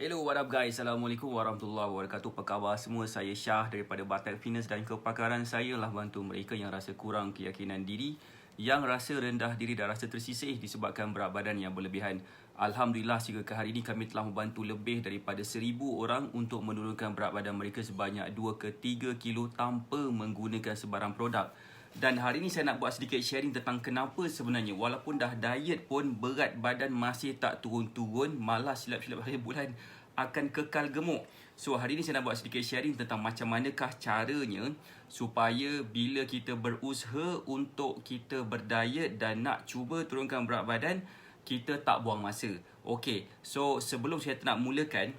Hello, what up guys? Assalamualaikum warahmatullahi wabarakatuh. Apa khabar semua? Saya Syah daripada Batak Fitness dan kepakaran saya lah bantu mereka yang rasa kurang keyakinan diri, yang rasa rendah diri dan rasa tersisih disebabkan berat badan yang berlebihan. Alhamdulillah, sehingga ke hari ini kami telah membantu lebih daripada 1000 orang untuk menurunkan berat badan mereka sebanyak 2 ke 3 kilo tanpa menggunakan sebarang produk. Dan hari ini saya nak buat sedikit sharing tentang kenapa sebenarnya walaupun dah diet pun berat badan masih tak turun-turun, malah silap-silap akhir bulan akan kekal gemuk. So hari ini saya nak buat sedikit sharing tentang macam manakah caranya supaya bila kita berusaha untuk kita berdiet dan nak cuba turunkan berat badan, kita tak buang masa. Okay, so sebelum saya nak mulakan,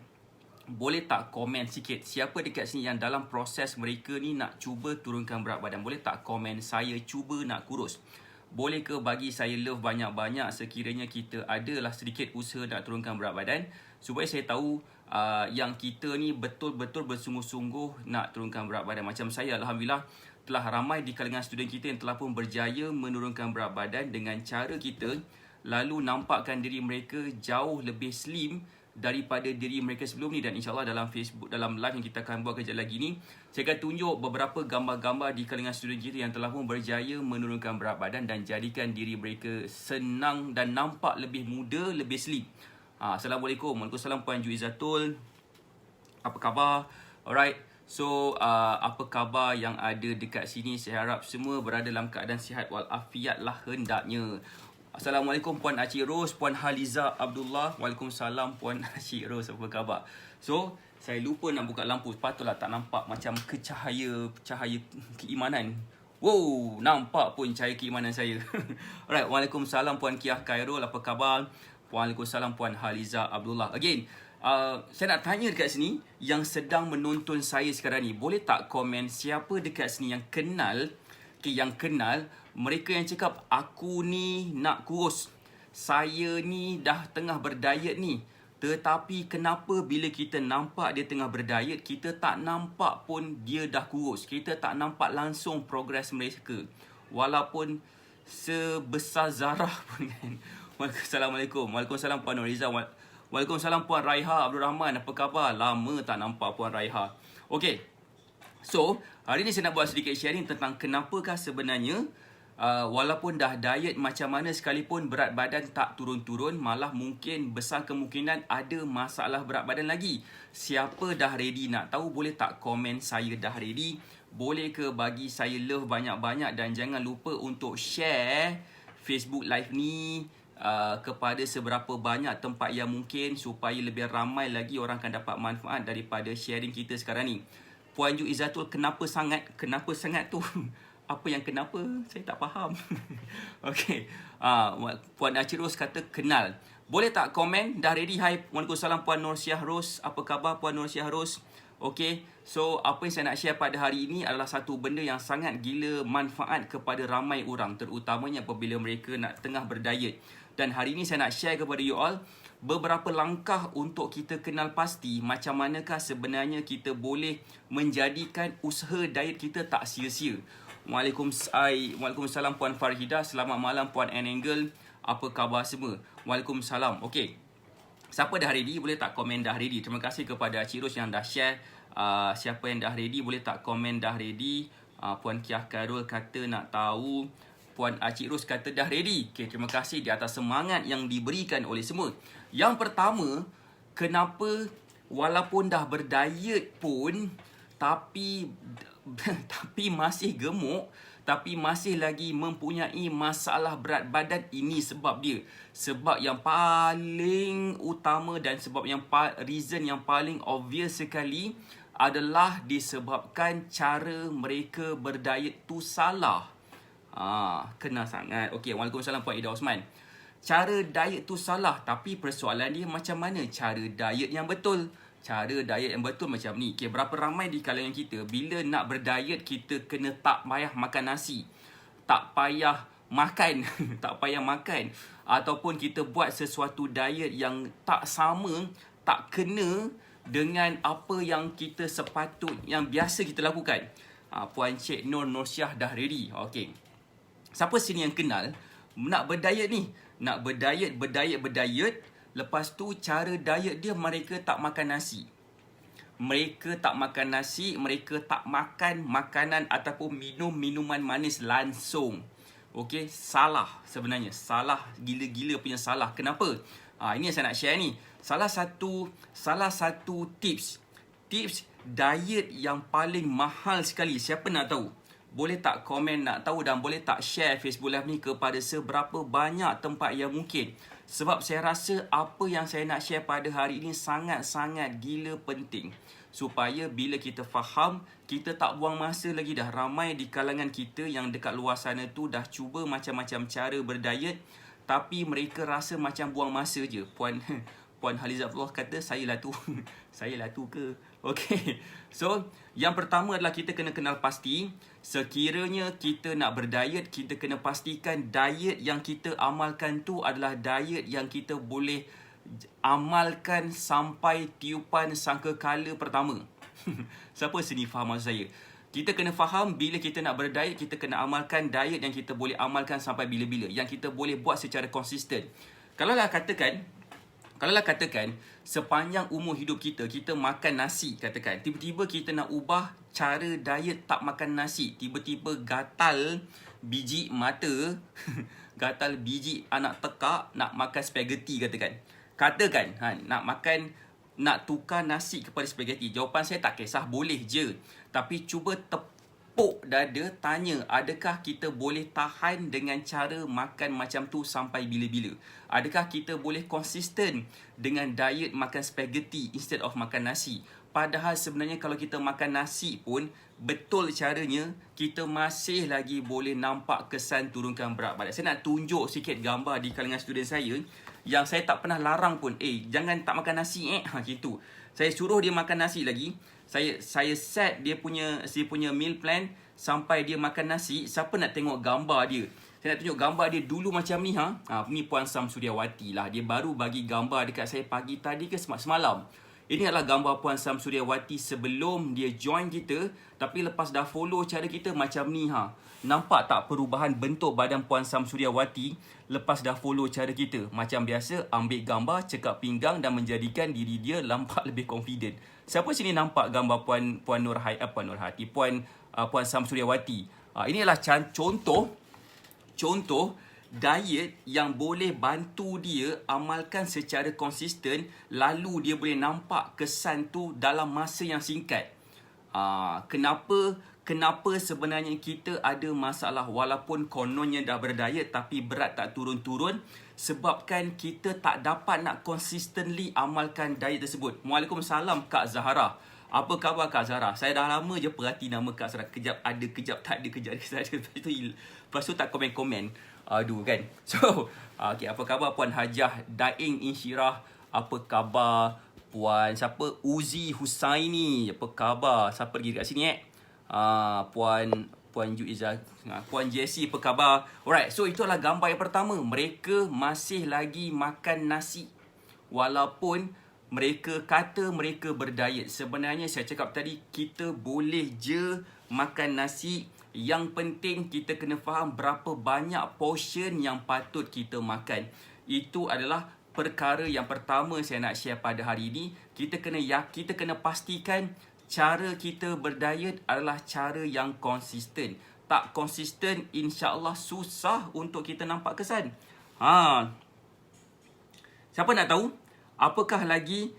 boleh tak komen sikit siapa dekat sini yang dalam proses mereka ni nak cuba turunkan berat badan? Boleh tak komen saya cuba nak kurus? Boleh ke bagi saya love banyak-banyak sekiranya kita adalah sedikit usaha nak turunkan berat badan, supaya saya tahu yang kita ni betul-betul bersungguh-sungguh nak turunkan berat badan. Macam saya, Alhamdulillah, telah ramai di kalangan student kita yang telah pun berjaya menurunkan berat badan dengan cara kita, lalu nampakkan diri mereka jauh lebih slim daripada diri mereka sebelum ni. Dan insyaAllah dalam Facebook, dalam live yang kita akan buat kejap lagi ni, saya akan tunjuk beberapa gambar-gambar di kalangan student kita yang telah pun berjaya menurunkan berat badan dan jadikan diri mereka senang dan nampak lebih muda, lebih slim. Assalamualaikum. Waalaikumsalam Puan Juizatul. Apa khabar? Alright. So, apa khabar yang ada dekat sini? Saya harap semua berada dalam keadaan sihat walafiat lah hendaknya. Assalamualaikum Puan Acik Ros, Puan Haliza Abdullah. Waalaikumsalam Puan Acik Ros, apa khabar? So, saya lupa nak buka lampu. Patutlah tak nampak macam cahaya keimanan. Wow, nampak pun cahaya keimanan saya. Alright, Waalaikumsalam Puan Kiah Khairul, apa khabar? Waalaikumsalam Puan Haliza Abdullah. Again, saya nak tanya dekat sini yang sedang menonton saya sekarang ni, boleh tak komen siapa dekat sini yang kenal, mereka yang cakap aku ni nak kurus, saya ni dah tengah berdiet ni, tetapi kenapa bila kita nampak dia tengah berdiet, kita tak nampak pun dia dah kurus, kita tak nampak langsung progres mereka walaupun sebesar zarah pun kan. Assalamualaikum. Waalaikumsalam Puan Nuriza. Waalaikumsalam Puan Raiha Abdul Rahman, apa khabar? Lama tak nampak Puan Raiha. Okay, so hari ni saya nak buat sedikit sharing tentang kenapakah sebenarnya walaupun dah diet macam mana sekalipun berat badan tak turun-turun, malah mungkin besar kemungkinan ada masalah berat badan lagi. Siapa dah ready nak tahu, boleh tak komen saya dah ready? Boleh ke bagi saya love banyak-banyak dan jangan lupa untuk share Facebook live ni kepada seberapa banyak tempat yang mungkin supaya lebih ramai lagi orang akan dapat manfaat daripada sharing kita sekarang ni. Puan Ju Izzatul, kenapa sangat tu? Apa yang kenapa? Saya tak faham. Okay. Puan Acirus kata kenal. Boleh tak komen? Dah ready? Hai. Waalaikumsalam Puan Nur Syahrus. Apa khabar Puan Nur Syahrus? Okay. So, apa yang saya nak share pada hari ini adalah satu benda yang sangat gila manfaat kepada ramai orang, terutamanya apabila mereka nak tengah berdiet. Dan hari ini saya nak share kepada you all beberapa langkah untuk kita kenal pasti macam manakah sebenarnya kita boleh menjadikan usaha diet kita tak sia-sia. Waalaikumsalam Puan Farhida. Selamat malam Puan Anangle. Apa khabar semua? Waalaikumsalam. Okey, siapa dah ready boleh tak komen dah ready? Terima kasih kepada Cik Ros yang dah share. Siapa yang dah ready boleh tak komen dah ready? Puan Kiah Karul kata nak tahu. Puan Acik Ros kata dah ready. Okay, terima kasih di atas semangat yang diberikan oleh semua. Yang pertama, kenapa walaupun dah berdiet pun tapi masih gemuk, tapi masih lagi mempunyai masalah berat badan? Ini sebab dia. Sebab yang paling utama dan sebab yang reason yang paling obvious sekali adalah disebabkan cara mereka berdiet tu salah. Kena sangat. Okey, Waalaikumsalam Puan Ida Osman. Cara diet tu salah, tapi persoalan dia macam mana cara diet yang betul? Cara diet yang betul macam ni. Okay, berapa ramai di kalangan kita bila nak berdiet kita kena tak payah makan nasi, tak payah makan tak payah makan, ataupun kita buat sesuatu diet yang tak sama, tak kena dengan apa yang kita yang biasa kita lakukan. Puan Cik Nur Nursyah dah ready. Okey, siapa sini yang kenal nak berdiet ni? Nak berdiet Lepas tu cara diet dia, mereka tak makan nasi. Mereka tak makan nasi, mereka tak makan makanan ataupun minum minuman manis langsung. Okey, salah sebenarnya. Salah, gila-gila punya salah. Kenapa? Ini yang saya nak share ni. Salah satu tips diet yang paling mahal sekali. Siapa nak tahu? Boleh tak komen nak tahu, dan boleh tak share Facebook Live ni kepada seberapa banyak tempat yang mungkin. Sebab saya rasa apa yang saya nak share pada hari ini sangat-sangat gila penting. Supaya bila kita faham, kita tak buang masa lagi dah. Ramai di kalangan kita yang dekat luar sana tu dah cuba macam-macam cara berdiet, tapi mereka rasa macam buang masa je. Puan Halizatullah kata, saya lah tu. Saya lah tu ke? Okay. So, yang pertama adalah kita kena kenal pasti. Sekiranya kita nak berdiet, kita kena pastikan diet yang kita amalkan tu adalah diet yang kita boleh amalkan sampai tiupan sangkakala pertama. Siapa sini faham maksud saya? Kita kena faham bila kita nak berdiet, kita kena amalkan diet yang kita boleh amalkan sampai bila-bila, yang kita boleh buat secara konsisten. Kalaulah katakan sepanjang umur hidup kita, kita makan nasi, katakan tiba-tiba kita nak ubah cara diet tak makan nasi, tiba-tiba gatal biji mata gatal biji anak tekak, nak makan spaghetti, katakan nak tukar nasi kepada spaghetti. Jawapan saya tak kisah, boleh je. Tapi cuba tepuk dada, tanya, adakah kita boleh tahan dengan cara makan macam tu sampai bila-bila? Adakah kita boleh konsisten dengan diet makan spaghetti instead of makan nasi? Padahal sebenarnya kalau kita makan nasi pun, betul caranya, kita masih lagi boleh nampak kesan turunkan berat badan. Saya nak tunjuk sikit gambar di kalangan student saya yang saya tak pernah larang pun. Jangan tak makan nasi gitu. Saya suruh dia makan nasi lagi. Saya set dia punya meal plan sampai dia makan nasi. Siapa nak tengok gambar dia? Saya nak tunjuk gambar dia dulu macam ni. Ni Puan Samsuryawati lah. Dia baru bagi gambar dekat saya pagi tadi ke semalam. Ini adalah gambar Puan Samsuryawati sebelum dia join kita. Tapi lepas dah follow cara kita macam ni. Nampak tak perubahan bentuk badan Puan Samsuryawati lepas dah follow cara kita? Macam biasa, ambil gambar, cekap pinggang dan menjadikan diri dia nampak lebih confident. Siapa sini nampak gambar Puan Samsuryawati? Ini adalah contoh diet yang boleh bantu dia amalkan secara konsisten, lalu dia boleh nampak kesan tu dalam masa yang singkat. Kenapa sebenarnya kita ada masalah walaupun kononnya dah berdiet tapi berat tak turun-turun? Sebabkan kita tak dapat nak consistently amalkan diet tersebut. Waalaikumsalam Kak Zahara. Apa khabar Kak Zahara? Saya dah lama je perhati nama Kak Zahara. Kejap ada, kejap tak ada, kejap ada. Lepas tu tak komen-komen. Aduh kan. So, okay, apa khabar Puan Hajah Daing Insyirah? Apa khabar Puan siapa? Uzi Husaini. Apa khabar? Siapa lagi dekat sini Puan Juizah, Puan Jessie, apa khabar? Alright, so itu adalah gambar yang pertama. Mereka masih lagi makan nasi walaupun mereka kata mereka berdiet. Sebenarnya saya cakap tadi, kita boleh je makan nasi. Yang penting kita kena faham berapa banyak portion yang patut kita makan. Itu adalah perkara yang pertama saya nak share pada hari ini. Kita kena pastikan cara kita berdiet adalah cara yang konsisten. Tak konsisten, insya-Allah susah untuk kita nampak kesan. Siapa nak tahu apakah lagi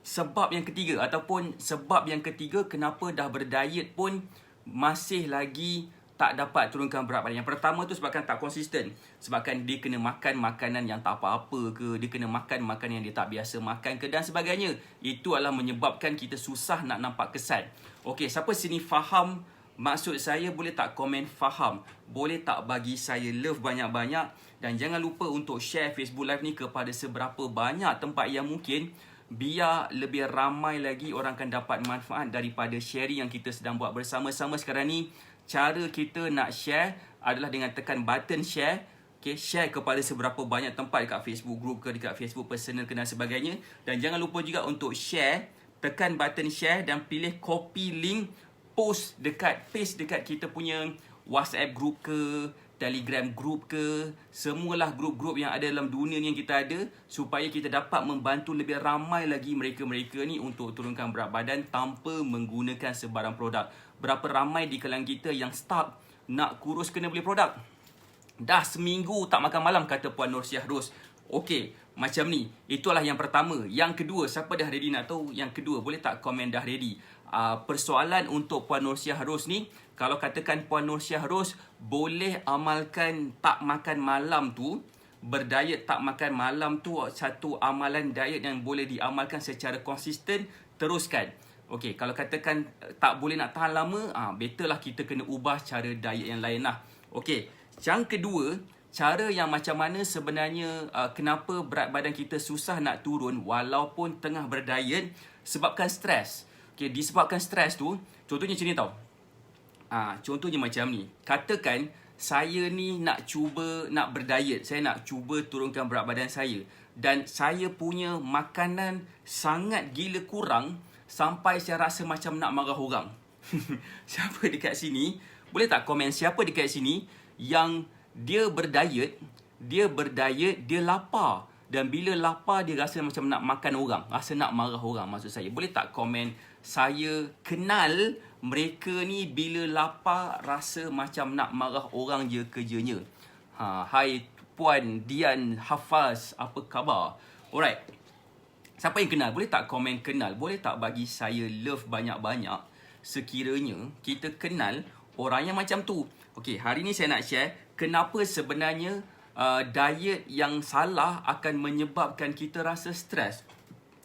sebab yang ketiga, ataupun sebab yang ketiga kenapa dah berdiet pun masih lagi tak dapat turunkan berat badan? Yang pertama tu sebabkan tak konsisten. Sebabkan dia kena makan makanan yang tak apa-apa ke, dia kena makan makanan yang dia tak biasa makan ke, dan sebagainya. Itu adalah menyebabkan kita susah nak nampak kesan. Okey, siapa sini faham maksud saya? Boleh tak komen faham? Boleh tak bagi saya love banyak-banyak? Dan jangan lupa untuk share Facebook Live ni kepada seberapa banyak tempat yang mungkin, biar lebih ramai lagi orang akan dapat manfaat daripada sharing yang kita sedang buat bersama-sama sekarang ni. Cara kita nak share adalah dengan tekan button share. Okay, share kepada seberapa banyak tempat dekat Facebook group ke, dekat Facebook personal ke dan sebagainya. Dan jangan lupa juga untuk share, tekan button share dan pilih copy link, paste dekat kita punya WhatsApp group ke, Telegram group ke, semualah grup-grup yang ada dalam dunia ni yang kita ada, supaya kita dapat membantu lebih ramai lagi mereka-mereka ni untuk turunkan berat badan tanpa menggunakan sebarang produk. Berapa ramai di kalangan kita yang stuck nak kurus kena beli produk. Dah seminggu tak makan malam, kata Puan Nursiah Ros. Okey, macam ni. Itulah yang pertama. Yang kedua, siapa dah ready nak tahu? Yang kedua, boleh tak komen dah ready? Persoalan untuk Puan Nursiah Ros ni, kalau katakan Puan Nursiah Ros boleh amalkan tak makan malam tu, berdiet tak makan malam tu satu amalan diet yang boleh diamalkan secara konsisten, teruskan. Okey, kalau katakan tak boleh nak tahan lama, better lah kita kena ubah cara diet yang lain lah. Okey, yang kedua, cara yang macam mana sebenarnya kenapa berat badan kita susah nak turun walaupun tengah berdiet, sebabkan stres. Okey, disebabkan stres tu, contohnya macam ni tau. Contohnya macam ni. Katakan saya ni nak berdiet, saya nak cuba turunkan berat badan saya, dan saya punya makanan sangat gila kurang sampai saya rasa macam nak marah orang. Siapa dekat sini, boleh tak komen siapa dekat sini yang dia berdiet, dia lapar, dan bila lapar dia rasa macam nak makan orang, rasa nak marah orang maksud saya. Boleh tak komen, saya kenal mereka ni bila lapar rasa macam nak marah orang je kerjanya. Hai Puan Dian Hafaz, apa khabar? Alright. Siapa yang kenal? Boleh tak komen kenal? Boleh tak bagi saya love banyak-banyak sekiranya kita kenal orang yang macam tu? Okey, hari ni saya nak share kenapa sebenarnya diet yang salah akan menyebabkan kita rasa stres.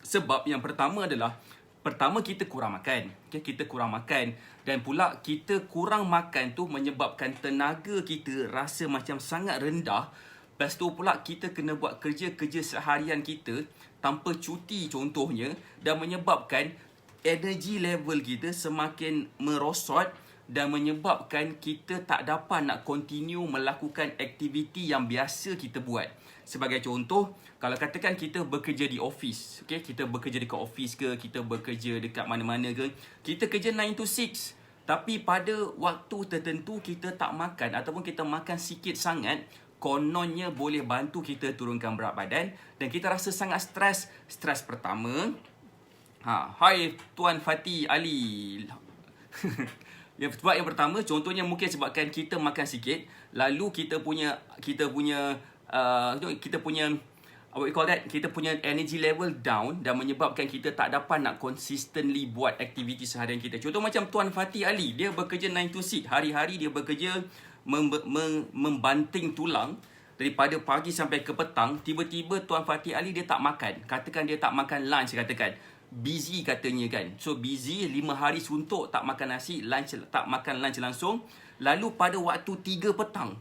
Sebab yang pertama adalah, kita kurang makan. Okay, kita kurang makan. Dan pula kita kurang makan tu menyebabkan tenaga kita rasa macam sangat rendah. Lepas tu pula kita kena buat kerja-kerja seharian kita tanpa cuti contohnya, dan menyebabkan energy level kita semakin merosot dan menyebabkan kita tak dapat nak continue melakukan aktiviti yang biasa kita buat. Sebagai contoh, kalau katakan kita bekerja di office, okay? Kita bekerja dekat office ke, kita bekerja dekat mana-mana ke, kita kerja 9 to 6, tapi pada waktu tertentu kita tak makan ataupun kita makan sikit sangat, kononnya boleh bantu kita turunkan berat badan dan kita rasa sangat stres. Stres pertama, hai Tuan Fatih Ali. Sebab yang pertama, contohnya mungkin sebabkan kita makan sikit, lalu kita punya what we call that, kita punya energy level down dan menyebabkan kita tak dapat nak consistently buat aktiviti seharian kita. Contoh macam Tuan Fatih Ali, dia bekerja 9 to 6, hari-hari dia bekerja membanting tulang daripada pagi sampai ke petang. Tiba-tiba Tuan Fatih Ali dia tak makan. Katakan dia tak makan lunch, katakan busy katanya kan. So busy, 5 hari suntuk tak makan nasi, tak makan lunch langsung. Lalu pada waktu 3 petang,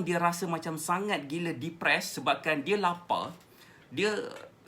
dia rasa macam sangat gila depressed sebabkan dia lapar, dia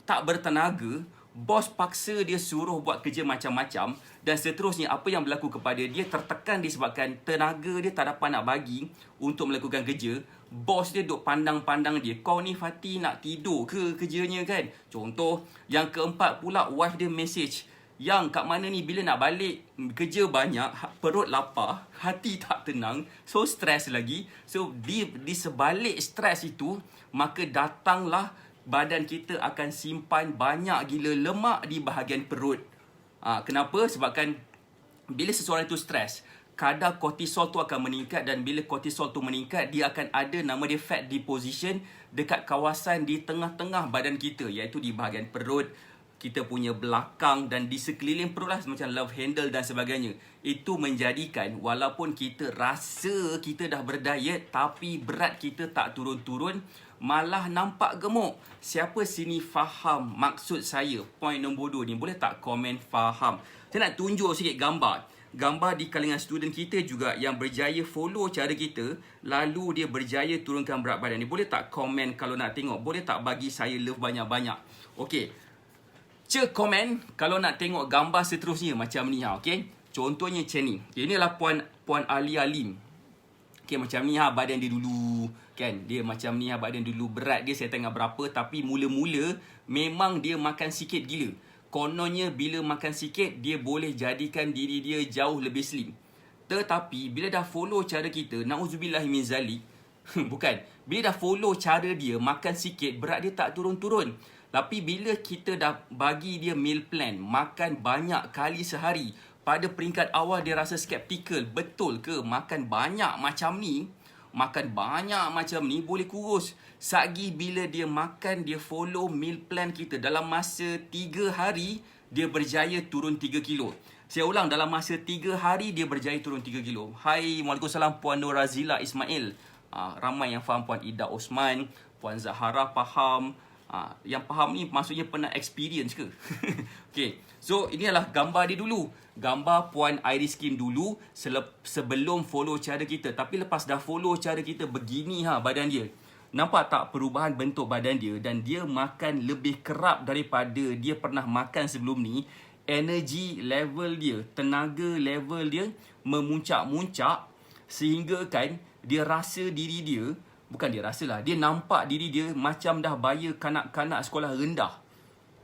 tak bertenaga, bos paksa dia suruh buat kerja macam-macam, dan seterusnya apa yang berlaku kepada dia, tertekan disebabkan tenaga dia tak dapat nak bagi untuk melakukan kerja. Bos dia duk pandang-pandang dia, kau ni Fatih nak tidur ke kerjanya kan. Contoh. Yang keempat pula, wife dia message, yang kat mana ni, bila nak balik kerja banyak, perut lapar, hati tak tenang, so stres lagi. So di sebalik stres itu, maka datanglah badan kita akan simpan banyak gila lemak di bahagian perut. Kenapa? Sebabkan bila seseorang itu stres, kadar kortisol tu akan meningkat, dan bila kortisol tu meningkat, dia akan ada nama dia fat deposition dekat kawasan di tengah-tengah badan kita, iaitu di bahagian perut, kita punya belakang dan di sekeliling perut lah, macam love handle dan sebagainya. Itu menjadikan walaupun kita rasa kita dah berdiet, tapi berat kita tak turun-turun, malah nampak gemuk. Siapa sini faham maksud saya? Point nombor 2 ni, boleh tak komen faham? Saya nak tunjuk sikit gambar di kalangan student kita juga yang berjaya follow cara kita, lalu dia berjaya turunkan berat badan ni. Boleh tak komen kalau nak tengok? Boleh tak bagi saya love banyak-banyak? Okey, komen kalau nak tengok gambar seterusnya macam ni. Okay? Contohnya macam ni. Okay, inilah Puan Ali Alim. Okay, macam ni badan dia dulu kan. Dia macam ni badan dulu. Berat dia saya tengah berapa, tapi mula-mula memang dia makan sikit gila. Kononnya bila makan sikit, dia boleh jadikan diri dia jauh lebih slim. Tetapi bila dah follow cara kita, na'udzubillah min zalik, bukan, bila dah follow cara dia, makan sikit, berat dia tak turun-turun. Tapi bila kita dah bagi dia meal plan, makan banyak kali sehari, pada peringkat awal dia rasa skeptikal, betul ke makan banyak macam ni, boleh kurus. Sagi bila dia makan, dia follow meal plan kita, dalam masa 3 hari, dia berjaya turun 3 kilo. Saya ulang, dalam masa 3 hari, dia berjaya turun 3 kilo. Hai, Waalaikumsalam Puan Nur Razila Ismail. Ramai yang faham, Puan Ida Osman, Puan Zahara faham. Yang faham ni maksudnya pernah experience ke? Okay, so ini adalah gambar dia dulu. Gambar Puan Iris Kim dulu sebelum follow cara kita. Tapi lepas dah follow cara kita, begini badan dia. Nampak tak perubahan bentuk badan dia? Dan dia makan lebih kerap daripada dia pernah makan sebelum ni. Energy level dia, tenaga level dia memuncak-muncak, sehingga kan dia rasa diri dia, bukan dia rasalah, dia nampak diri dia macam dah bayar kanak-kanak sekolah rendah.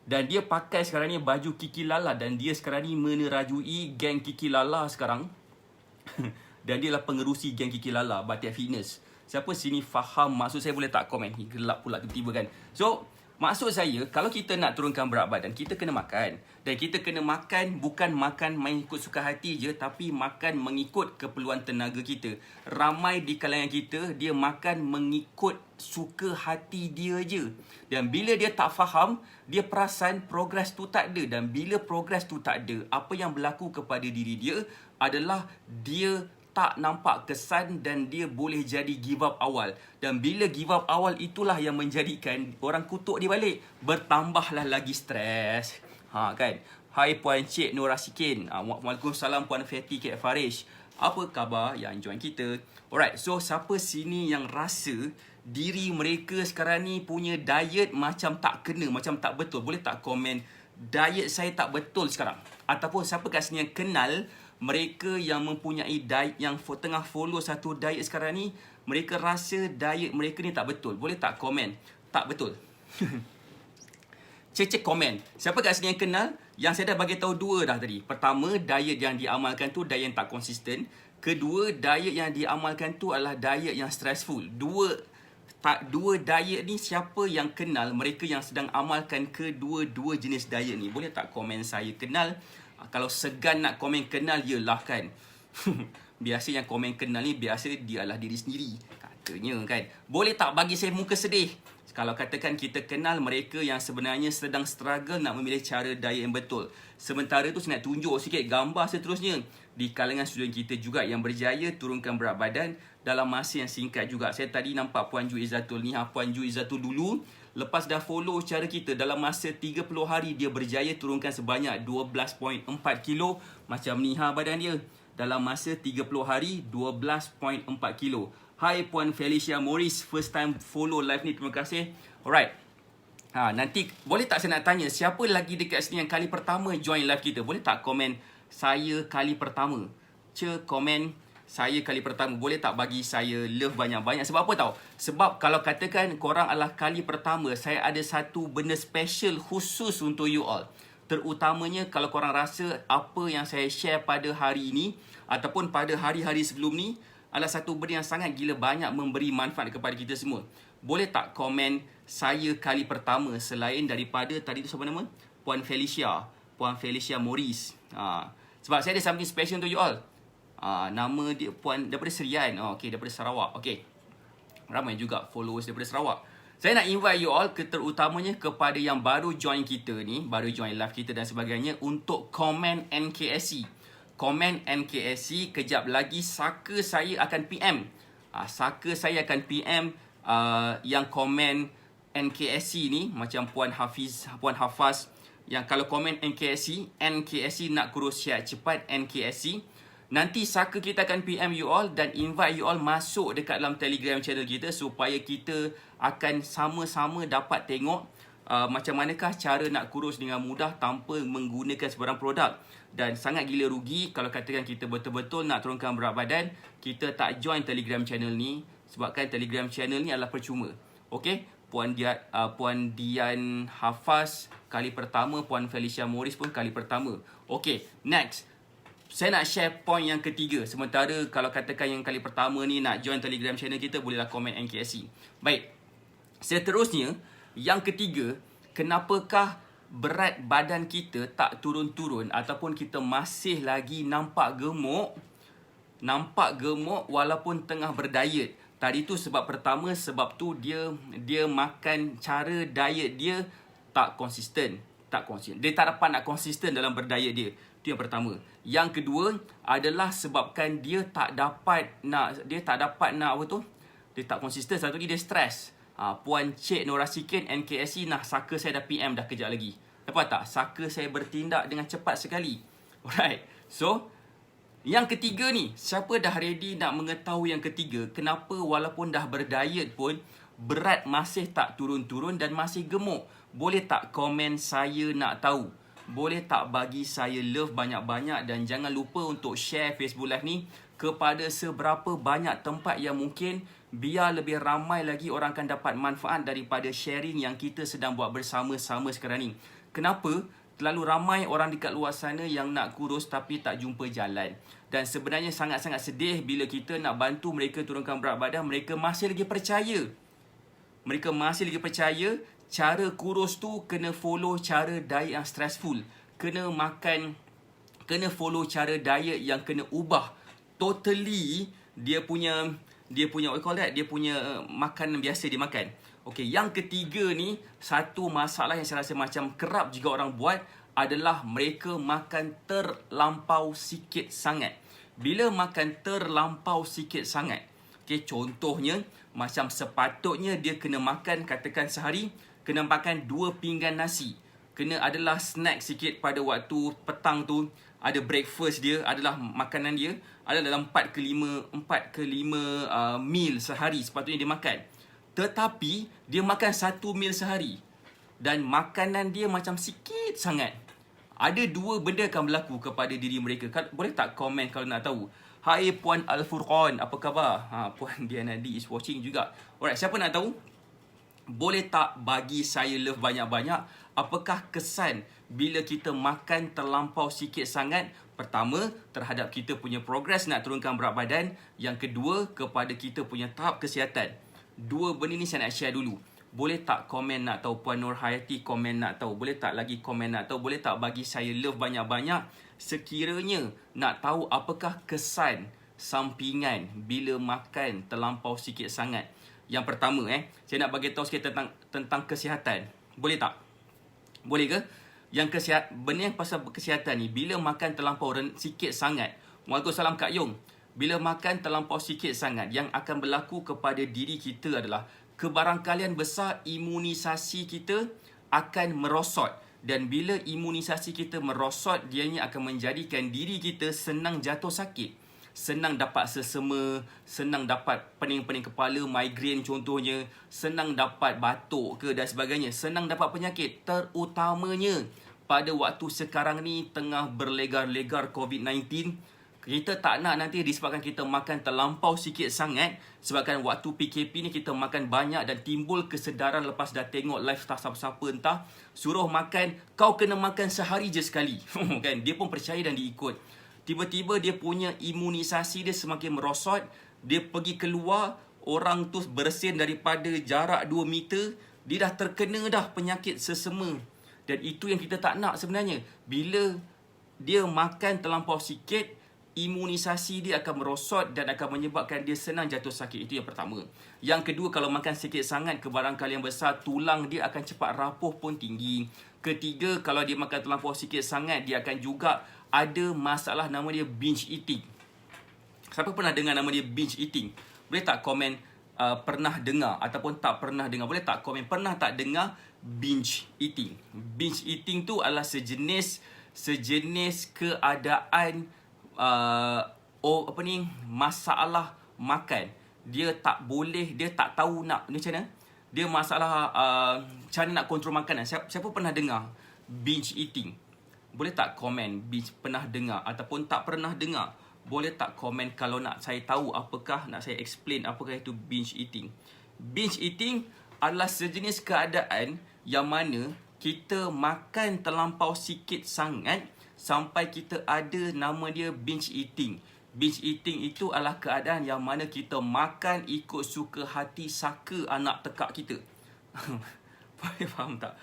Dan dia pakai sekarang ni baju Kiki Lala, dan dia sekarang ni menerajui geng Kiki Lala sekarang. Dan dia lah pengerusi geng Kiki Lala, Batik Fitness. Siapa sini faham maksud saya boleh tak komen? Gelap pula tiba-tiba kan. So, maksud saya, kalau kita nak turunkan berat badan, kita kena makan. Dan kita kena makan, bukan makan main ikut suka hati je, tapi makan mengikut keperluan tenaga kita. Ramai di kalangan kita, dia makan mengikut suka hati dia je. Dan bila dia tak faham, dia perasan progres tu tak ada. Dan bila progres tu tak ada, apa yang berlaku kepada diri dia adalah dia tak nampak kesan dan dia boleh jadi give up awal. Dan bila give up awal, itulah yang menjadikan orang kutuk dia balik. Bertambahlah lagi stres. Kan? Hai Puan Cik Nur Rasikin. Waalaikumsalam Puan Fatty Kek Farish. Apa khabar yang join kita? Alright, so siapa sini yang rasa diri mereka sekarang ni punya diet macam tak kena, macam tak betul? Boleh tak komen, diet saya tak betul sekarang? Ataupun siapa kat sini yang kenal mereka yang mempunyai diet, yang tengah follow satu diet sekarang ni, mereka rasa diet mereka ni tak betul? Boleh tak komen, tak betul? Cek komen. Siapa kat sini yang kenal? Yang saya dah bagi tahu 2 dah tadi. Pertama, diet yang diamalkan tu diet yang tak konsisten. Kedua, diet yang diamalkan tu adalah diet yang stressful. Dua diet ni, siapa yang kenal mereka yang sedang amalkan kedua-dua jenis diet ni? Boleh tak komen saya kenal? Kalau segan nak komen kenal, yelah kan. Biasa yang komen kenal ni, biasa dia adalah diri sendiri, katanya kan. Boleh tak bagi saya muka sedih? Kalau katakan kita kenal mereka yang sebenarnya sedang struggle nak memilih cara diet yang betul. Sementara tu saya nak tunjuk sikit gambar seterusnya di kalangan student kita juga yang berjaya turunkan berat badan dalam masa yang singkat juga. Saya tadi nampak Puan Ju Izzatul ni. Puan Ju Izzatul dulu, lepas dah follow cara kita, dalam masa 30 hari dia berjaya turunkan sebanyak 12.4 kilo. Macam ni badan dia. Dalam masa 30 hari, 12.4 kilo. Hai Puan Felicia Morris, first time follow live ni, terima kasih. Alright. Nanti boleh tak saya nak tanya, siapa lagi dekat sini yang kali pertama join live kita? Boleh tak komen saya kali pertama? Komen saya kali pertama. Boleh tak bagi saya love banyak-banyak? Sebab apa tahu? Sebab kalau katakan korang adalah kali pertama, saya ada satu benda special khusus untuk you all. Terutamanya kalau korang rasa apa yang saya share pada hari ini ataupun pada hari-hari sebelum ni adalah satu benda yang sangat gila banyak memberi manfaat kepada kita semua. Boleh tak komen saya kali pertama selain daripada tadi tu siapa nama? Puan Felicia Morris. Sebab saya ada something special untuk you all. Nama dia Puan daripada Serian. Okay, daripada Sarawak. Okay. Ramai juga followers daripada Sarawak. Saya nak invite you all terutamanya kepada yang baru join kita ni, baru join live kita dan sebagainya, untuk komen NKSC. Komen NKSC, kejap lagi Saka saya akan PM. Saya akan PM yang komen NKSC ni, macam Puan Hafaz yang kalau komen NKSC nak kurus sihat cepat NKSC. Nanti Saka kita akan PM you all dan invite you all masuk dekat dalam Telegram channel kita supaya kita akan sama-sama dapat tengok macam manakah cara nak kurus dengan mudah tanpa menggunakan sebarang produk. Dan sangat gila rugi kalau katakan kita betul-betul nak turunkan berat badan, kita tak join Telegram channel ni, sebabkan Telegram channel ni adalah percuma. Okay, Puan Dian Hafaz kali pertama, Puan Felicia Morris pun kali pertama. Okay, next. Saya nak share point yang ketiga. Sementara kalau katakan yang kali pertama ni nak join Telegram channel kita, bolehlah komen NKSC. Baik. Seterusnya, yang ketiga, kenapakah berat badan kita tak turun-turun ataupun kita masih lagi nampak gemuk walaupun tengah berdiet. Tadi tu sebab pertama, sebab tu dia makan, cara diet dia tak konsisten. Dia tak dapat nak konsisten dalam berdiet dia. Itu yang pertama. Yang kedua adalah sebabkan dia tak dapat nak apa tu? Dia tak konsisten. Satu lagi dia stres. Puan Cik Norasikin NKSC, saka saya dah PM dah kejap lagi. Dapat tak? Saka saya bertindak dengan cepat sekali. Alright. So, yang ketiga ni, siapa dah ready nak mengetahui yang ketiga, kenapa walaupun dah berdiet pun berat masih tak turun-turun dan masih gemuk? Boleh tak komen, saya nak tahu. Boleh tak bagi saya love banyak-banyak, dan jangan lupa untuk share Facebook Live ni kepada seberapa banyak tempat yang mungkin, biar lebih ramai lagi orang akan dapat manfaat daripada sharing yang kita sedang buat bersama-sama sekarang ni. Kenapa? Terlalu ramai orang dekat luar sana yang nak kurus tapi tak jumpa jalan. Dan sebenarnya sangat-sangat sedih bila kita nak bantu mereka turunkan berat badan, mereka masih lagi percaya. Cara kurus tu kena follow cara diet yang stressful. Kena follow cara diet yang kena ubah totally dia punya what you call that? Dia punya makanan biasa dia makan. Okey, yang ketiga ni, satu masalah yang saya rasa macam kerap juga orang buat adalah mereka makan terlampau sikit sangat. Bila makan terlampau sikit sangat, okey, contohnya macam sepatutnya dia kena makan, katakan sehari kena makan 2 pinggan nasi. Kena adalah snack sikit pada waktu petang tu, ada breakfast dia, adalah makanan dia, ada dalam 4 ke 5 meal sehari sepatutnya dia makan. Tetapi dia makan 1 meal sehari dan makanan dia macam sikit sangat. Ada 2 benda akan berlaku kepada diri mereka. Boleh tak komen kalau nak tahu? Hai Puan Al-Furqan, apa khabar? Puan Diana D is watching juga. Alright, siapa nak tahu? Boleh tak bagi saya love banyak-banyak? Apakah kesan bila kita makan terlampau sikit sangat? Pertama, terhadap kita punya progres nak turunkan berat badan. Yang kedua, kepada kita punya tahap kesihatan. 2 benda ni saya nak share dulu. Boleh tak komen nak tahu? Puan Nur Hayati komen nak tahu. Boleh tak lagi komen nak tahu? Boleh tak bagi saya love banyak-banyak? Sekiranya nak tahu apakah kesan sampingan bila makan terlampau sikit sangat. Yang pertama, saya nak bagi tahu sikit tentang kesihatan. Boleh tak? Boleh ke? Benda yang pasal kesihatan ni, bila makan terlampau sikit sangat. Waalaikumsalam Kak Yong. Bila makan terlampau sikit sangat, yang akan berlaku kepada diri kita adalah kebarangkalian besar imunisasi kita akan merosot. Dan bila imunisasi kita merosot, dianya akan menjadikan diri kita senang jatuh sakit. Senang dapat sesama, senang dapat pening-pening kepala, migraine contohnya, senang dapat batuk ke dan sebagainya, senang dapat penyakit. Terutamanya pada waktu sekarang ni tengah berlegar-legar COVID-19. Kita tak nak nanti disebabkan kita makan terlampau sikit sangat, sebabkan waktu PKP ni kita makan banyak dan timbul kesedaran lepas dah tengok live siapa-siapa entah, suruh makan, kau kena makan sehari je sekali. Kan? Dia pun percaya dan diikut. Tiba-tiba dia punya imunisasi dia semakin merosot, dia pergi keluar, orang tu bersin daripada jarak 2 meter, dia dah terkena dah penyakit sesama. Dan itu yang kita tak nak sebenarnya. Bila dia makan terlampau sikit, imunisasi dia akan merosot dan akan menyebabkan dia senang jatuh sakit. Itu yang pertama. Yang kedua, kalau makan sikit sangat, kebarangkalian besar tulang dia akan cepat rapuh pun tinggi. Ketiga, kalau dia makan terlampau sikit sangat, dia akan juga ada masalah nama dia binge eating. Siapa pernah dengar nama dia binge eating? Boleh tak komen pernah dengar ataupun tak pernah dengar? Boleh tak komen pernah tak dengar binge eating? Binge eating tu adalah sejenis keadaan masalah makan. Dia tak tahu nak macam mana. Dia masalah cara nak kontrol makanan. Siapa pernah dengar binge eating? Boleh tak komen pernah dengar ataupun tak pernah dengar? Boleh tak komen kalau nak saya tahu apakah, nak saya explain apakah itu binge eating. Binge eating adalah sejenis keadaan yang mana kita makan terlampau sikit sangat sampai kita ada nama dia binge eating. Binge eating itu adalah keadaan yang mana kita makan ikut suka hati saka anak tekak kita. Faham tak?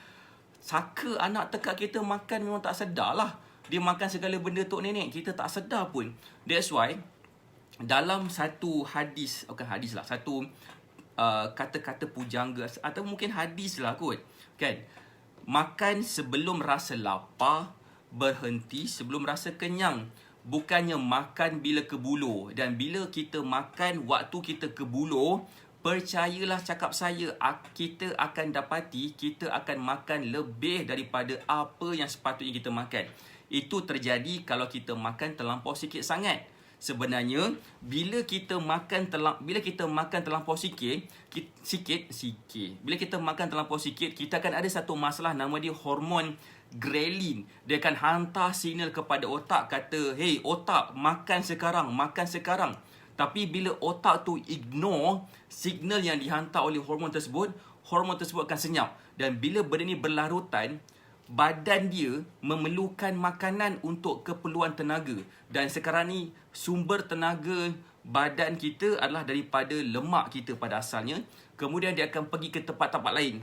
Saka anak tekak kita makan memang tak sedar lah. Dia makan segala benda tok nenek, kita tak sedar pun. That's why dalam satu hadis, bukan hadis lah, satu kata-kata pujangga atau mungkin hadis lah kot, kan? Makan sebelum rasa lapar, berhenti sebelum rasa kenyang. Bukannya makan bila kebulur. Dan bila kita makan waktu kita kebulur, percayalah cakap saya, kita akan dapati kita akan makan lebih daripada apa yang sepatutnya kita makan. Itu terjadi kalau kita makan terlampau sikit sangat. Sebenarnya bila kita makan terlampau sikit, bila kita makan terlampau sikit, kita akan ada satu masalah nama dia hormon ghrelin. Dia akan hantar signal kepada otak, kata, hey otak, makan sekarang. Tapi bila otak tu ignore signal yang dihantar oleh hormon tersebut akan senyap. Dan bila benda ni berlarutan, badan dia memerlukan makanan untuk keperluan tenaga. Dan sekarang ni sumber tenaga badan kita adalah daripada lemak kita pada asalnya. Kemudian dia akan pergi ke tempat-tempat lain.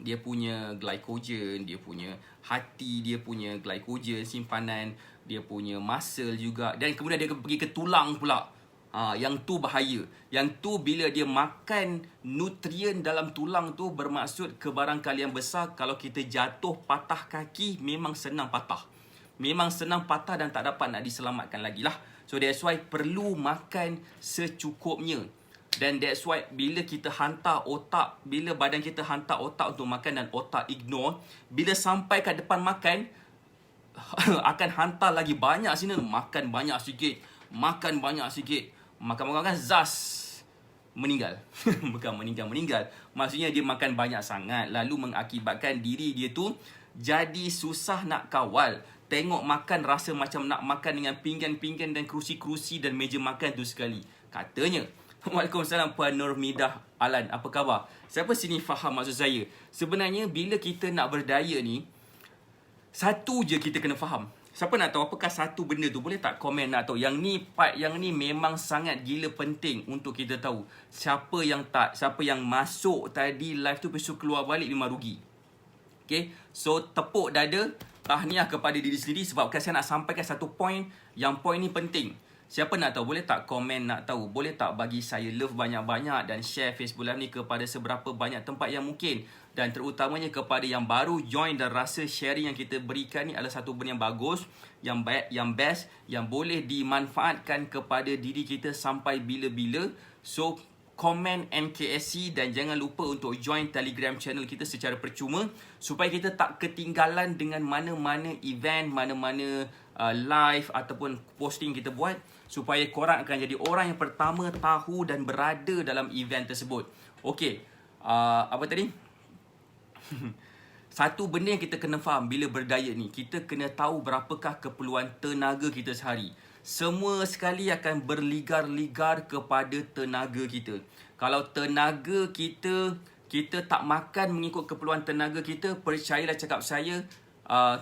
Dia punya glycogen, dia punya hati, dia punya glycogen, simpanan, dia punya muscle juga. Dan kemudian dia akan pergi ke tulang pula. Yang tu bahaya. Yang tu bila dia makan nutrien dalam tulang tu, bermaksud kebarangkali yang besar kalau kita jatuh patah kaki, memang senang patah. Memang senang patah dan tak dapat nak diselamatkan lagi lah. So that's why perlu makan secukupnya. Dan that's why bila kita hantar otak, bila badan kita hantar otak untuk makan dan otak ignore, bila sampai kat depan makan, akan hantar lagi banyak sini. Makan banyak sikit. Makan, zas, meninggal. Bukan meninggal. Maksudnya dia makan banyak sangat, lalu mengakibatkan diri dia tu jadi susah nak kawal. Tengok makan rasa macam nak makan dengan pinggan-pinggan dan kerusi-kerusi dan meja makan tu sekali. Katanya. Waalaikumsalam Puan Nurmidah Alan. Apa khabar? Siapa sini faham maksud saya? Sebenarnya bila kita nak berdaya ni, satu je kita kena faham. Siapa nak tahu apakah satu benda tu? Boleh tak komen nak tahu? Yang ni part yang ni memang sangat gila penting untuk kita tahu. Siapa yang masuk tadi live tu besok keluar balik memang rugi. Okay? So tepuk dada, tahniah kepada diri sendiri sebab saya nak sampaikan satu point yang point ni penting. Siapa nak tahu? Boleh tak komen nak tahu? Boleh tak bagi saya love banyak-banyak dan share Facebook Live ni kepada seberapa banyak tempat yang mungkin. Dan terutamanya kepada yang baru join dan rasa sharing yang kita berikan ni adalah satu benda yang bagus, yang baik, yang best, yang boleh dimanfaatkan kepada diri kita sampai bila-bila. So, komen NKSC dan jangan lupa untuk join Telegram channel kita secara percuma supaya kita tak ketinggalan dengan mana-mana event, mana-mana live ataupun posting kita buat, supaya korang akan jadi orang yang pertama tahu dan berada dalam event tersebut. Okey, apa tadi? Satu benda yang kita kena faham bila berdaya ni, kita kena tahu berapakah keperluan tenaga kita sehari. Semua sekali akan berligar-ligar kepada tenaga kita. Kalau tenaga kita tak makan mengikut keperluan tenaga kita, percayalah cakap saya,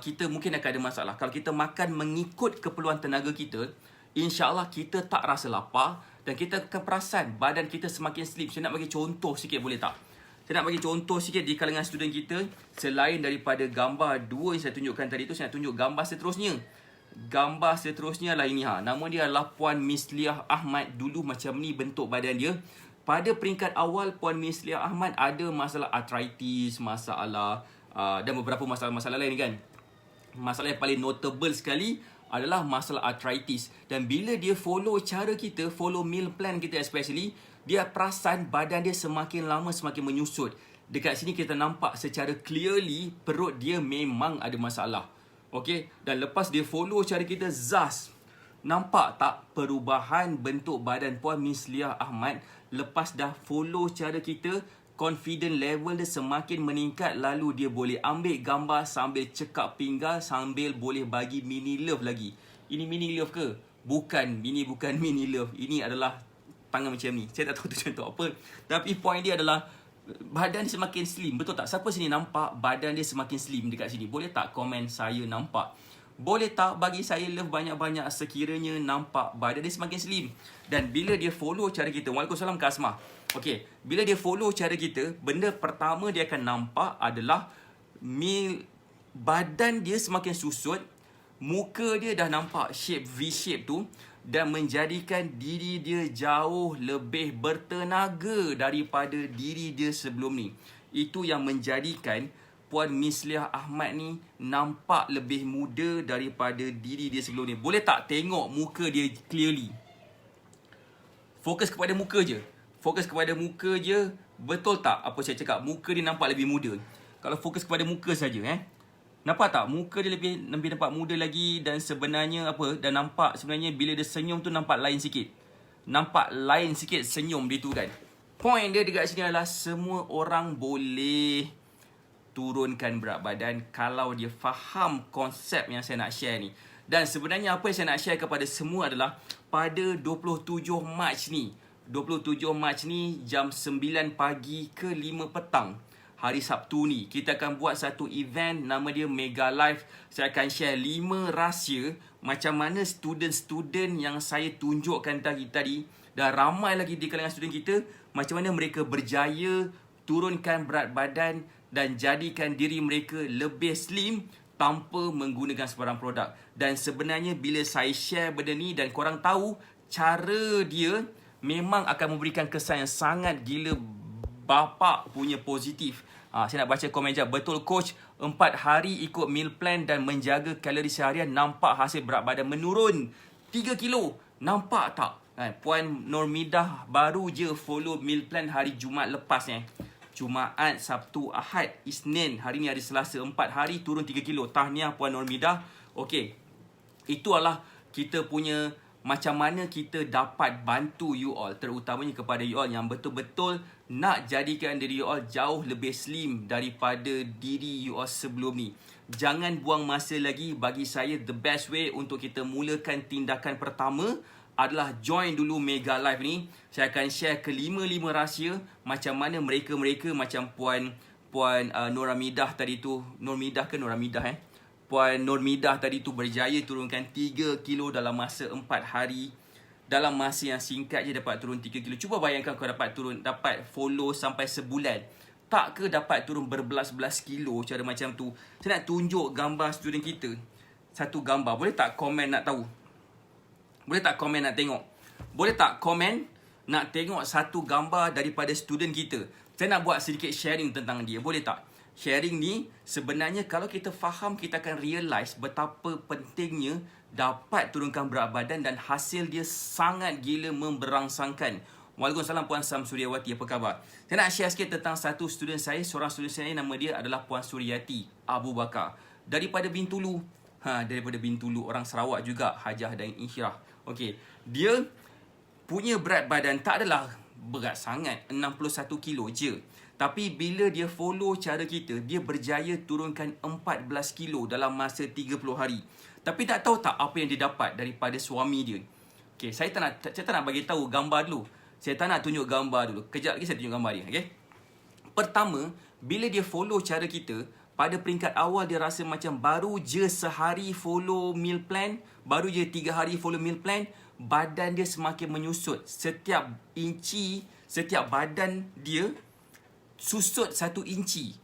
kita mungkin akan ada masalah. Kalau kita makan mengikut keperluan tenaga kita, InsyaAllah kita tak rasa lapar dan kita akan perasan badan kita semakin sleep. Saya nak bagi contoh sikit, boleh tak? Saya nak bagi contoh sikit di kalangan student kita. Selain daripada gambar dua yang saya tunjukkan tadi tu, saya nak tunjuk gambar seterusnya. Gambar seterusnya lah ini. Nama dia adalah Puan Misliah Ahmad. Dulu macam ni bentuk badan dia. Pada peringkat awal, Puan Misliah Ahmad ada masalah arthritis, masalah dan beberapa masalah-masalah lain kan. Masalah yang paling notable sekali adalah masalah arthritis. Dan bila dia follow cara kita, follow meal plan kita especially, dia perasan badan dia semakin lama semakin menyusut. Dekat sini kita nampak secara clearly perut dia memang ada masalah. Okey, dan lepas dia follow cara kita, zas. Nampak tak perubahan bentuk badan Puan Misliah Ahmad lepas dah follow cara kita? Confident level dia semakin meningkat, lalu dia boleh ambil gambar sambil cekak pinggang, sambil boleh bagi mini love lagi. Ini mini love ke? Bukan mini love. Ini adalah tangan macam ni. Saya tak tahu tu contoh apa. Tapi point dia adalah badan dia semakin slim. Betul tak? Siapa sini nampak badan dia semakin slim dekat sini? Boleh tak komen saya nampak? Boleh tak bagi saya love banyak-banyak sekiranya nampak badan dia semakin slim. Dan bila dia follow cara kita, Waalaikumsalam Kak Asmah. Okay, bila dia follow cara kita, benda pertama dia akan nampak adalah badan dia semakin susut, muka dia dah nampak shape V-shape tu, dan menjadikan diri dia jauh lebih bertenaga daripada diri dia sebelum ni. Itu yang menjadikan Puan Misliah Ahmad ni nampak lebih muda daripada diri dia sebelum ni. Boleh tak tengok muka dia clearly? Fokus kepada muka je. Fokus kepada muka je. Betul tak apa saya cakap? Muka dia nampak lebih muda. Kalau fokus kepada muka saja, nampak tak? Muka dia lebih nampak muda lagi. Dan sebenarnya apa? Dan nampak sebenarnya bila dia senyum tu nampak lain sikit. Nampak lain sikit senyum dia tu kan. Point dia dekat sini adalah semua orang boleh turunkan berat badan kalau dia faham konsep yang saya nak share ni. Dan sebenarnya apa yang saya nak share kepada semua adalah pada 27 Mac ni. 27 Mac ni jam 9 pagi ke 5 petang. Hari Sabtu ni kita akan buat satu event nama dia Mega Live. Saya akan share 5 rahsia macam mana student-student yang saya tunjukkan tadi dan ramai lagi di kalangan student kita, macam mana mereka berjaya turunkan berat badan dan jadikan diri mereka lebih slim tanpa menggunakan sebarang produk. Dan sebenarnya bila saya share benda ni dan korang tahu, cara dia memang akan memberikan kesan yang sangat gila bapak punya positif. Saya nak baca komen je. Betul coach, 4 hari ikut meal plan dan menjaga kalori seharian, nampak hasil berat badan menurun 3 kilo. Nampak tak? Puan Normidah baru je follow meal plan hari Jumaat lepas Jumaat, Sabtu, Ahad, Isnin. Hari ni hari Selasa. 4 hari turun 3 kilo. Tahniah Puan Normidah. Okey. Itu adalah kita punya macam mana kita dapat bantu you all. Terutamanya kepada you all yang betul-betul nak jadikan diri you all jauh lebih slim daripada diri you all sebelum ni. Jangan buang masa lagi. Bagi saya, the best way untuk kita mulakan tindakan pertama adalah join dulu Mega Live ni. Saya akan share ke 5 rahsia macam mana mereka-mereka macam Puan Noramidah tadi tu. Normidah ke Noramidah Puan Normidah tadi tu berjaya turunkan 3 kilo dalam masa 4 hari. Dalam masa yang singkat je dapat turun 3 kilo. Cuba bayangkan kau dapat follow sampai sebulan. Tak ke dapat turun berbelas-belas kilo cara macam tu. Saya nak tunjuk gambar student kita. Satu gambar. Boleh tak komen nak tahu? Boleh tak komen nak tengok? Boleh tak komen nak tengok satu gambar daripada student kita? Saya nak buat sedikit sharing tentang dia. Boleh tak? Sharing ni sebenarnya kalau kita faham, kita akan realise betapa pentingnya dapat turunkan berat badan dan hasil dia sangat gila memberangsangkan. Waalaikumsalam Puan Samsuriawati, apa khabar? Saya nak share sikit tentang satu student saya. Seorang student saya nama dia adalah Puan Suryati Abu Bakar. Daripada Bintulu. Daripada Bintulu, orang Sarawak juga, Hajah dan Insyirah. Okey, dia punya berat badan tak adalah berat sangat, 61 kilo je. Tapi bila dia follow cara kita, dia berjaya turunkan 14 kilo dalam masa 30 hari. Tapi tak tahu tak apa yang dia dapat daripada suami dia. Okey, saya tak nak bagi tahu gambar dulu. Saya tak nak tunjuk gambar dulu. Kejap lagi saya tunjuk gambar dia, okey? Pertama, bila dia follow cara kita, pada peringkat awal dia rasa macam baru je sehari follow meal plan, baru je 3 hari follow meal plan, badan dia semakin menyusut. Setiap inci, setiap badan dia susut 1 inci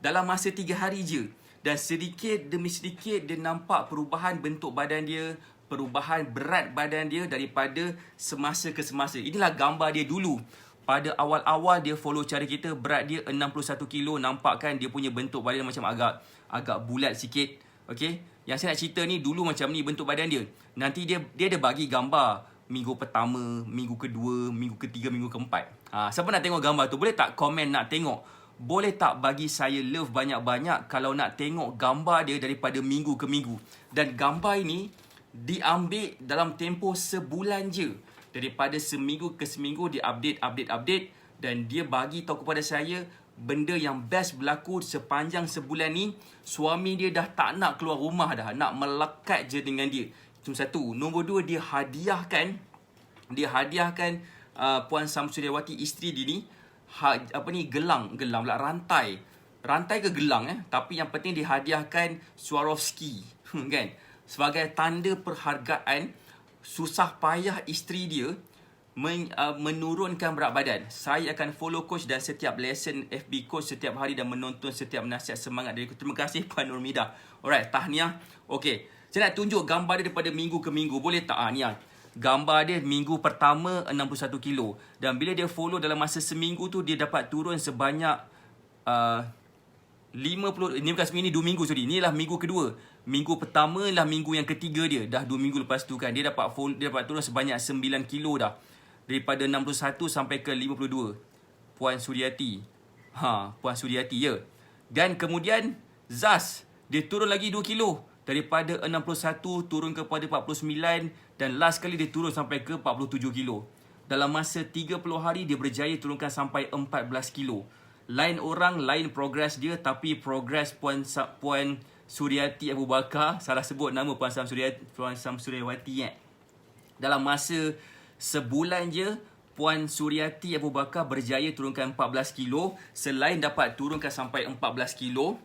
dalam masa 3 hari je. Dan sedikit demi sedikit dia nampak perubahan bentuk badan dia, perubahan berat badan dia daripada semasa ke semasa. Inilah gambar dia dulu. Pada awal-awal dia follow cara kita, berat dia 61 kilo. Nampak kan dia punya bentuk badan macam agak bulat sikit. Okey. Yang saya nak cerita ni dulu macam ni bentuk badan dia. Nanti dia ada bagi gambar minggu pertama, minggu kedua, minggu ketiga, minggu keempat. Siapa nak tengok gambar tu? Boleh tak komen nak tengok? Boleh tak bagi saya love banyak-banyak kalau nak tengok gambar dia daripada minggu ke minggu. Dan gambar ini diambil dalam tempoh sebulan je. Daripada seminggu ke seminggu dia update dan dia bagi tahu kepada saya benda yang best berlaku sepanjang sebulan ni. Suami dia dah tak nak keluar rumah dah, nak melekat je dengan dia. Itu satu. Nombor 2, dia hadiahkan Puan Samsuriawati isteri dia ni gelang pula, rantai ke gelang tapi yang penting dia hadiahkan Swarovski kan. sebagai tanda perhargaan susah payah isteri dia menurunkan berat badan. Saya akan follow coach dan setiap lesson FB coach setiap hari dan menonton setiap nasihat semangat dari coach. Terima kasih Puan Nurmida. Alright, tahniah. Okey, saya nak tunjuk gambar dia daripada minggu ke minggu. Boleh tak? Ni gambar dia minggu pertama 61 kilo. Dan bila dia follow dalam masa seminggu tu, dia dapat turun sebanyak 50, ni bukan seminggu ni, 2 minggu sorry. Ni lah minggu kedua. Minggu pertama lah minggu yang ketiga dia. Dah 2 minggu lepas tu kan. Dia dapat turun sebanyak 9 kilo dah. Daripada 61 sampai ke 52. Puan Suryati. Puan Suryati ya. Dan kemudian Zaz, dia turun lagi 2 kilo. Daripada 61 turun kepada 49. Dan last kali dia turun sampai ke 47 kilo. Dalam masa 30 hari dia berjaya turunkan sampai 14 kilo. Lain orang, lain progress dia, tapi progress Puan Suryati Abu Bakar, salah sebut nama Puan Samsuryawati dalam masa sebulan je, Puan Suryati Abu Bakar berjaya turunkan 14 kilo. Selain dapat turunkan sampai 14 kilo,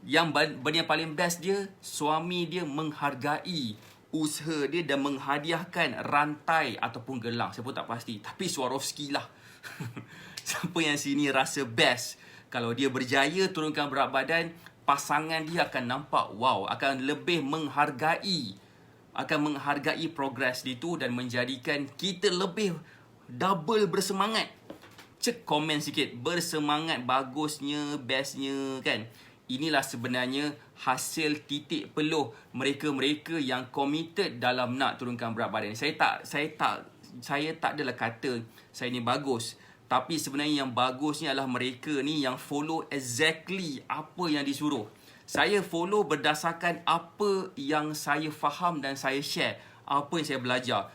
yang benda yang paling best dia, suami dia menghargai usaha dia dan menghadiahkan rantai ataupun gelang. Saya pun tak pasti, tapi Swarovski lah. Siapa yang sini rasa best? Kalau dia berjaya turunkan berat badan, pasangan dia akan nampak wow, akan lebih menghargai progress dia tu dan menjadikan kita lebih double bersemangat. Cek komen sikit, bersemangat, bagusnya, bestnya kan. Inilah sebenarnya hasil titik peluh mereka-mereka yang committed dalam nak turunkan berat badan. Saya tak adalah kata saya ni bagus. Tapi sebenarnya yang bagusnya adalah mereka ni yang follow exactly apa yang disuruh. Saya follow berdasarkan apa yang saya faham dan saya share. Apa yang saya belajar.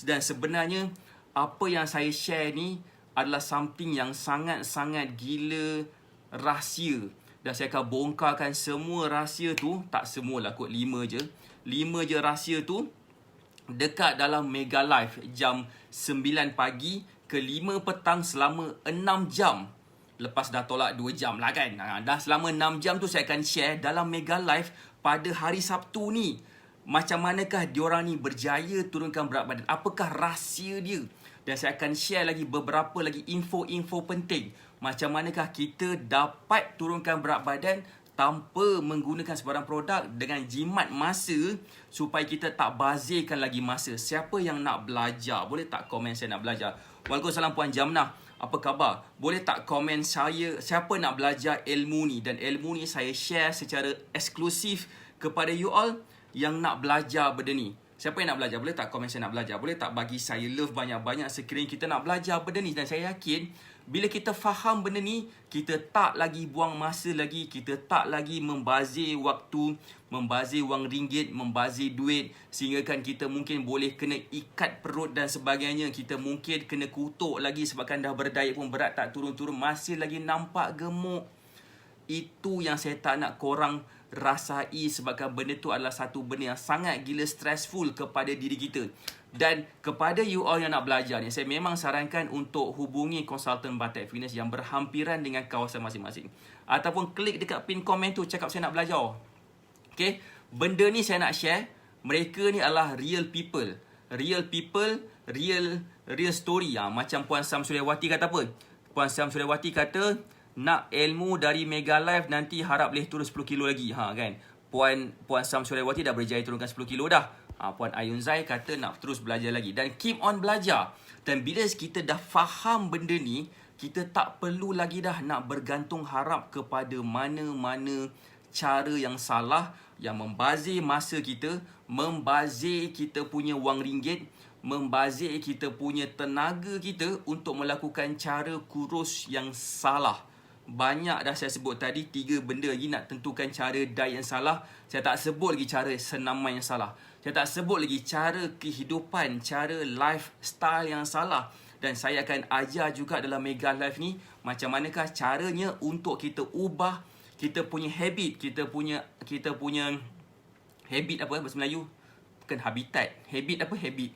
Dan sebenarnya apa yang saya share ni adalah something yang sangat-sangat gila rahsia. Dan saya akan bongkarkan semua rahsia tu. Tak semualah kot, 5 je. 5 je rahsia tu dekat dalam Mega Live jam 9 pagi ke 5 petang selama 6 jam. Lepas dah tolak 2 jam lah kan. Dah selama 6 jam tu saya akan share dalam Mega Live pada hari Sabtu ni. Macam manakah diorang ni berjaya turunkan berat badan. Apakah rahsia dia. Dan saya akan share lagi beberapa lagi info-info penting. Macam manakah kita dapat turunkan berat badan tanpa menggunakan sebarang produk dengan jimat masa supaya kita tak bazirkan lagi masa. Siapa yang nak belajar? Boleh tak komen saya nak belajar? Waalaikumsalam Puan Jamnah. Apa khabar? Boleh tak komen saya siapa nak belajar ilmu ni? Dan ilmu ni saya share secara eksklusif kepada you all yang nak belajar benda ni. Siapa yang nak belajar? Boleh tak komen saya nak belajar? Boleh tak bagi saya love banyak-banyak sekiranya kita nak belajar benda ni? Dan saya yakin bila kita faham benda ni, kita tak lagi buang masa lagi, kita tak lagi membazir waktu, membazir wang ringgit, membazir duit, sehingga kan kita mungkin boleh kena ikat perut dan sebagainya. Kita mungkin kena kutuk lagi sebabkan dah berdiet pun berat tak turun-turun, masih lagi nampak gemuk. Itu yang saya tak nak korang rasai sebabkan benda tu adalah satu benda yang sangat gila stressful kepada diri kita. Dan kepada you all yang nak belajar ni, saya memang sarankan untuk hubungi konsultan Batak Fitness yang berhampiran dengan kawasan masing-masing. Ataupun klik dekat pin komen tu, cakap saya nak belajar. Okay, benda ni saya nak share. Mereka ni adalah real people. Real people, real story. Macam Puan Samsuryawati kata apa? Puan Samsuryawati kata, nak ilmu dari Mega Live nanti harap boleh turun 10 kilo lagi. Kan? Puan Samsuryawati dah berjaya turunkan 10 kilo dah. Puan Ayun Zai kata nak terus belajar lagi. Dan keep on belajar. Dan bila kita dah faham benda ni, kita tak perlu lagi dah nak bergantung harap kepada mana-mana cara yang salah, yang membazir masa kita, membazir kita punya wang ringgit, membazir kita punya tenaga kita untuk melakukan cara kurus yang salah. Banyak dah saya sebut tadi, 3 benda lagi nak tentukan cara diet yang salah. Saya tak sebut lagi cara senaman yang salah. Saya tak sebut lagi cara kehidupan, cara lifestyle yang salah. Dan saya akan ajar juga dalam Mega Live ni macam manakah caranya untuk kita ubah kita punya habit, kita punya habit apa bahasa Melayu? Bukan habitat. Habit apa? Habit.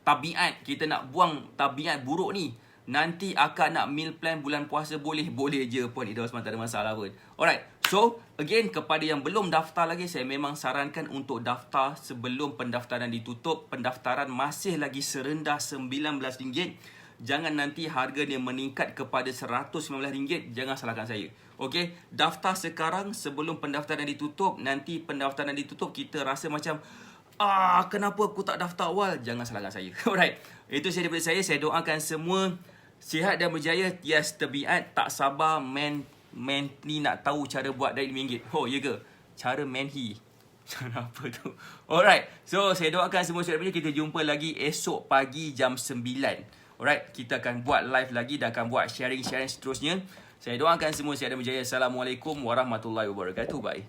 Tabiat. Kita nak buang tabiat buruk ni. Nanti akak nak meal plan bulan puasa boleh je pun. Itu semua tak ada masalah pun. Alright. So, again, kepada yang belum daftar lagi, saya memang sarankan untuk daftar sebelum pendaftaran ditutup. Pendaftaran masih lagi serendah RM19. Jangan nanti harga dia meningkat kepada RM119. Jangan salahkan saya. Okey, daftar sekarang sebelum pendaftaran ditutup. Nanti pendaftaran ditutup, kita rasa macam, kenapa aku tak daftar awal? Jangan salahkan saya. Alright, itu saja daripada saya. Saya doakan semua sihat dan berjaya. Yes, terbiat tak sabar ni nak tahu cara buat dari RM5. Oh, ya ke? Cara manhi. Cara apa tu? Alright. So, saya doakan semua sihat berjaya. Kita jumpa lagi esok pagi jam 9. Alright. Kita akan buat live lagi dan akan buat sharing-sharing seterusnya. Saya doakan semua sihat dan berjaya. Assalamualaikum warahmatullahi wabarakatuh. Bye.